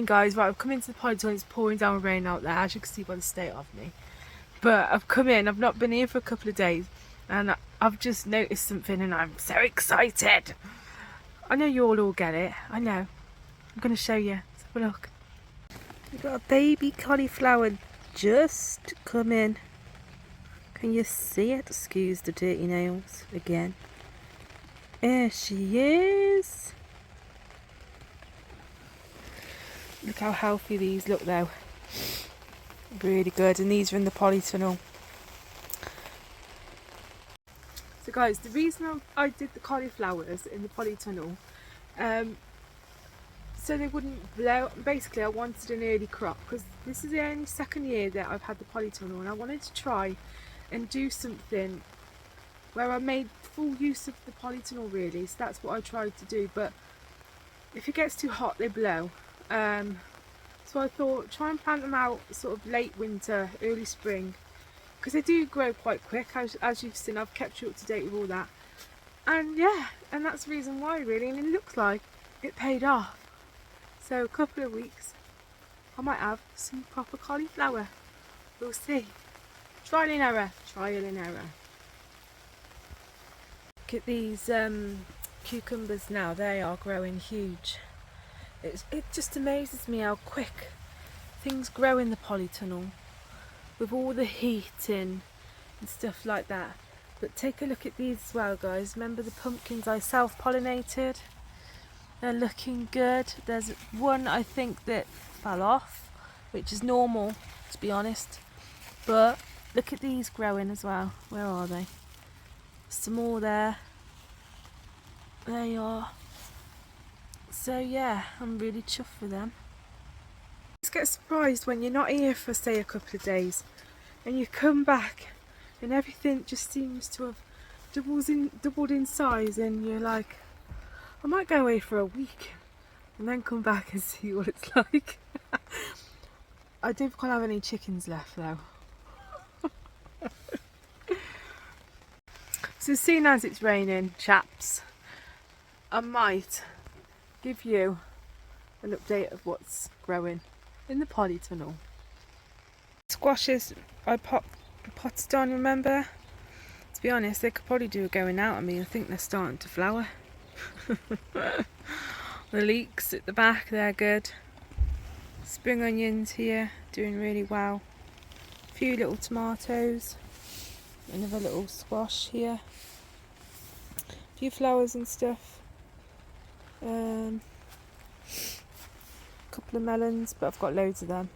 guys. Right, I've come into the polytunnel. It's pouring down rain out there, as you can see by the state of me. But I've come in, I've not been here for a couple of days, and I've just noticed something and I'm so excited. I know you all get it, I know. I'm going to show you. Let's have a look. We've got a baby cauliflower just come in. Can you see it? Excuse the dirty nails again. There she is. Look how healthy these look though. Really good, and these are in the polytunnel. So guys, the reason I did the cauliflowers in the polytunnel, so they wouldn't blow. Basically I wanted an early crop because this is the only second year that I've had the polytunnel, and I wanted to try and do something where I made full use of the polytunnel really. So that's what I tried to do, but if it gets too hot they blow. So I thought try and plant them out sort of late winter, early spring, because they do grow quite quick, as you've seen. I've kept you up to date with all that, and yeah, and that's the reason why really, and it looks like it paid off. So a couple of weeks I might have some proper cauliflower. We'll see. Trial and error, trial and error. Look at these cucumbers now, they are growing huge. It just amazes me how quick things grow in the polytunnel with all the heat in and stuff like that. But take a look at these as well, guys. Remember the pumpkins I self-pollinated? They're looking good. There's one I think that fell off, which is normal to be honest, but look at these growing as well. Where are they? Some more there. There you are. So yeah, I'm really chuffed with them. Just get surprised when you're not here for say a couple of days and you come back and everything just seems to have doubled in size, and you're like, I might go away for a week and then come back and see what it's like. I don't quite have any chickens left though. So seeing as it's raining, chaps, I might give you an update of what's growing in the polytunnel. Squashes I potted on, remember? To be honest, they could probably do a going out on me. I think they're starting to flower. The leeks at the back, they're good. Spring onions here, doing really well. A few little tomatoes. Another little squash here. A few flowers and stuff. Couple of melons, but I've got loads of them.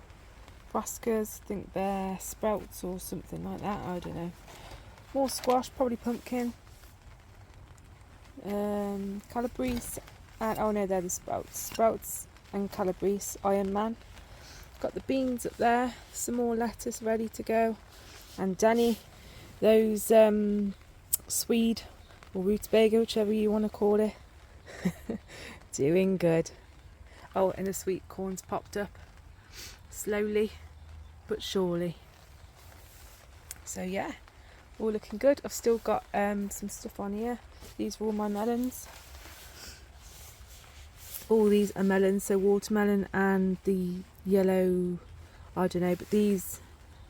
Brassicas, I think they're sprouts or something like that, I don't know. More squash, probably pumpkin. Calabrese, and oh no, they're the sprouts and calabrese. Iron Man. Got the beans up there, some more lettuce ready to go, and Danny, those swede or rutabaga, whichever you want to call it. Doing good. Oh, and the sweet corn's popped up slowly but surely. So yeah, all looking good. I've still got some stuff on here. These are all my melons. All these are melons, so watermelon and the yellow, I don't know, but these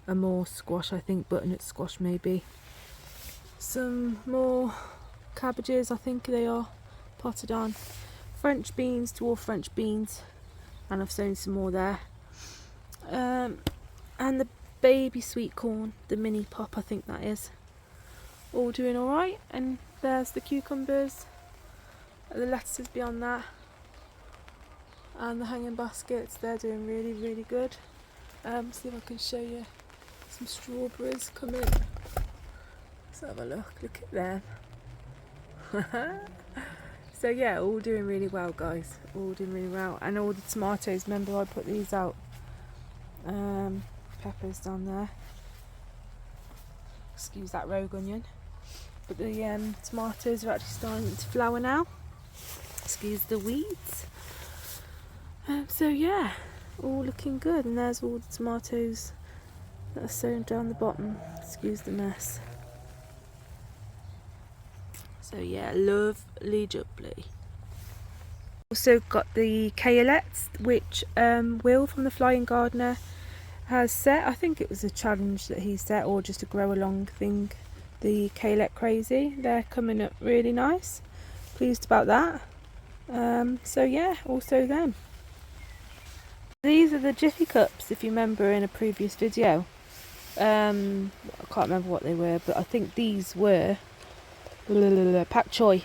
are more squash, I think, butternut squash maybe. Some more cabbages, I think they are, potted on. French beans, dwarf French beans, and I've sown some more there. And the baby sweet corn, the mini pop, I think that is, all doing alright. And there's the cucumbers, the lettuces beyond that, and the hanging baskets, they're doing really, really good. See if I can show you some strawberries come in. Let's have a look at them. So yeah, all doing really well, guys, all doing really well. And all the tomatoes, remember I put these out. Peppers down there, excuse that rogue onion, but the tomatoes are actually starting to flower now, excuse the weeds. So yeah, all looking good. And there's all the tomatoes that are sown down the bottom, excuse the mess. So yeah, lovely jubbly. Also got the cauliflowers, which Will from the Flying Gardener has set. I think it was a challenge that he set, or just a grow along thing. The cauliflower crazy, they're coming up really nice. Pleased about that. So yeah, also them. These are the Jiffy Cups, if you remember in a previous video. I can't remember what they were, but I think these were pak choy,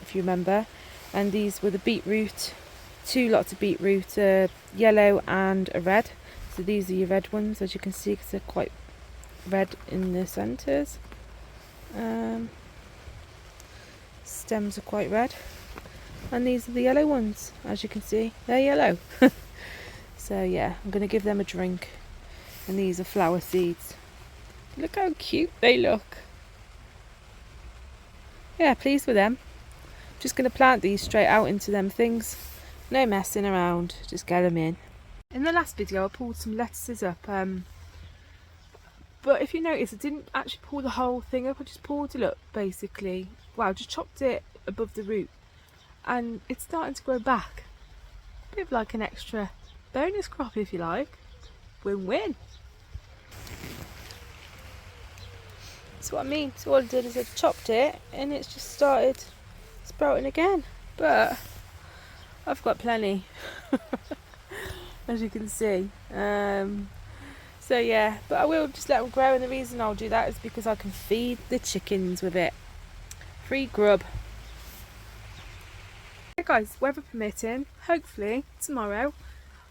if you remember. And these were the beetroot, 2 lots of beetroot, yellow and a red. So these are your red ones, as you can see, because they're quite red in the centres. Stems are quite red. And these are the yellow ones, as you can see, they're yellow. So yeah, I'm going to give them a drink. And these are flower seeds. Look how cute they look. Yeah, pleased with them. Just going to plant these straight out into them things. No messing around, just get them in. In the last video I pulled some lettuces up, but if you notice I didn't actually pull the whole thing up, I just pulled it up basically. Well, just chopped it above the root and it's starting to grow back. A bit of like an extra bonus crop, if you like. Win-win. That's what I mean. So all I did is I chopped it and it's just started sprouting again, but I've got plenty. As you can see. So yeah, but I will just let them grow, and the reason I'll do that is because I can feed the chickens with it. Free grub. Okay guys, weather permitting, hopefully tomorrow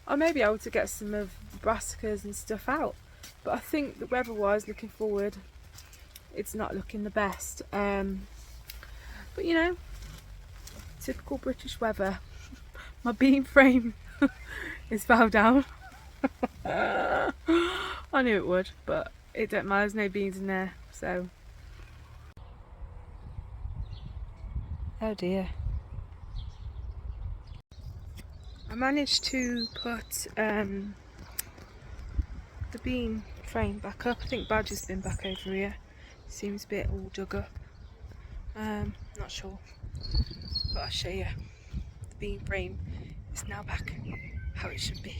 I may be able to get some of the brassicas and stuff out, but I think the weather wise, looking forward, it's not looking the best. But you know, typical British weather. My beam frame is fell down. I knew it would, but it don't matter, there's no beans in there, so. Oh dear. I managed to put the beam frame back up. I think Badger's been back over here. Seems a bit all dug up. Not sure, but I'll show you. The beam frame is now back how it should be.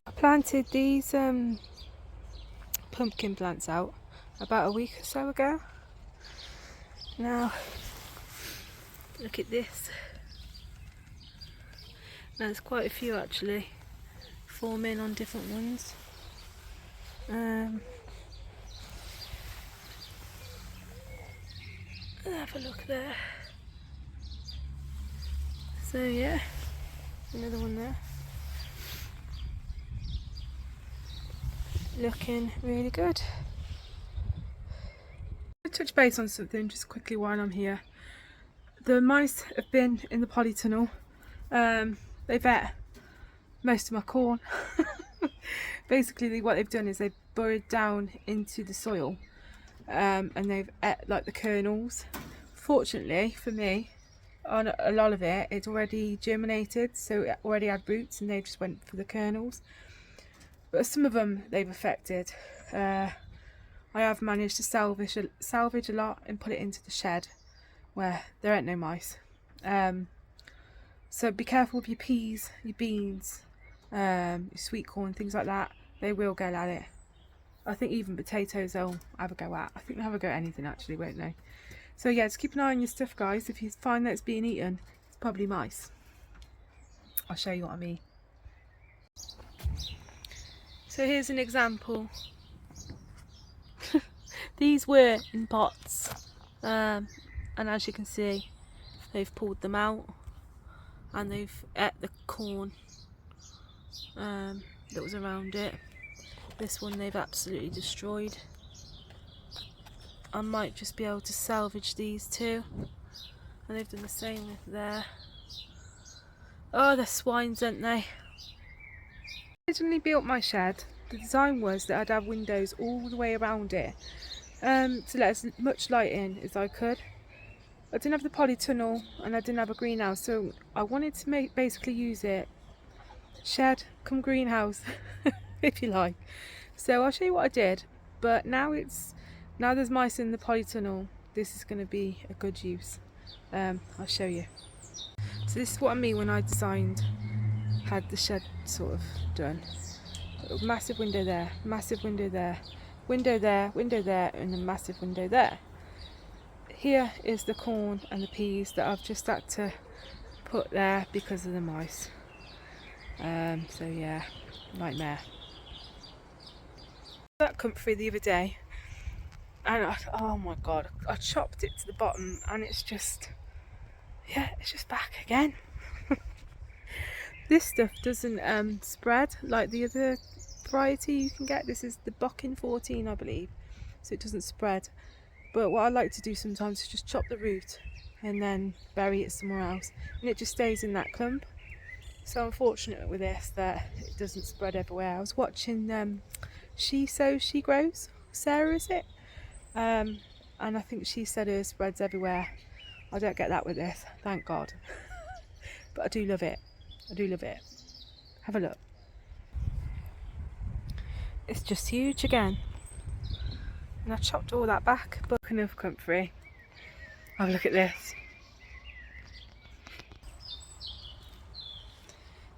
I planted these pumpkin plants out about a week or so ago. Now look at this. Now there's quite a few actually forming on different ones. Have a look there. So yeah, another one there. Looking really good. I'll touch base on something just quickly while I'm here. The mice have been in the polytunnel. They've ate most of my corn. Basically what they've done is they've burrowed down into the soil, and they've ate like the kernels. Fortunately for me, on a lot of it, it's already germinated, so it already had roots and they just went for the kernels. But some of them they've affected. I have managed to salvage a lot and put it into the shed where there ain't no mice. So be careful with your peas, your beans, your sweet corn, things like that. They will go at it. I think even potatoes they'll have a go at. I think they'll have a go at anything actually, won't they? So yeah, just keep an eye on your stuff guys. If you find that it's being eaten, it's probably mice. I'll show you what I mean. So here's an example. These were in pots, and as you can see, they've pulled them out and they've ate the corn that was around it. This one they've absolutely destroyed. I might just be able to salvage these two, and they've done the same with there. Oh, they're swines, aren't they? I originally built my shed. The design was that I'd have windows all the way around it, to let as much light in as I could. I didn't have the polytunnel and I didn't have a greenhouse, so I wanted to basically use it shed come greenhouse, if you like. So I'll show you what I did. But now there's mice in the polytunnel. this is going to be a good use. I'll show you. So this is what I mean when I had the shed sort of done. Massive window there, massive window there, window there, window there, and a massive window there. Here is the corn and the peas that I've just had to put there because of the mice. So yeah, nightmare. That comfrey the other day, and oh my god, I chopped it to the bottom, and it's just back again. This stuff doesn't spread like the other variety you can get. This is the Bockin 14, I believe, so it doesn't spread. But what I like to do sometimes is just chop the root and then bury it somewhere else, and it just stays in that clump. So I'm fortunate with this that it doesn't spread everywhere. I was watching She Sows, She Grows, Sarah is it? And I think she said hers spreads everywhere. I don't get that with this, thank God. But I do love it. I do love it. Have a look. It's just huge again. And I chopped all that back, but enough comfrey. Have a look at this.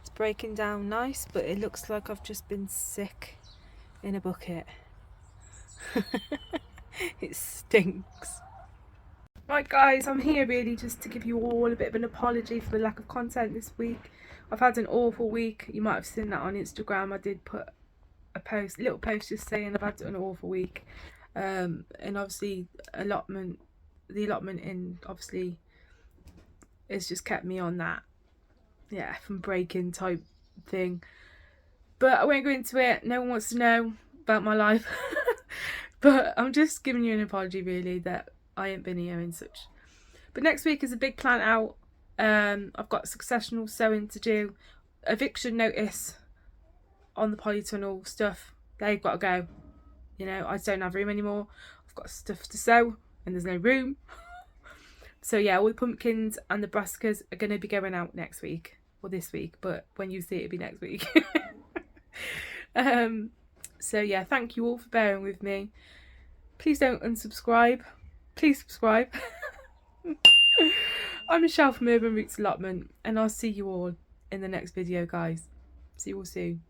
It's breaking down nice, but it looks like I've just been sick in a bucket. It stinks. Right guys, I'm here really just to give you all a bit of an apology for the lack of content this week. I've had an awful week. You might have seen that on Instagram. I did put a little post just saying I've had an awful week. And obviously the allotment in obviously it's just kept me on that, yeah, from breaking type thing. But I won't go into it. No one wants to know about my life. But I'm just giving you an apology really that I ain't been here and such. But next week is a big plan out. I've got successional sewing to do, eviction notice on the polytunnel stuff. They've got to go. You know, I don't have room anymore. I've got stuff to sew and there's no room. So yeah, all the pumpkins and the brassicas are going to be going out next week, or this week, but when you see it, it'll be next week. So yeah, thank you all for bearing with me. Please don't unsubscribe. Please subscribe. I'm Michelle from Urban Roots Allotment, and I'll see you all in the next video, guys. See you all soon.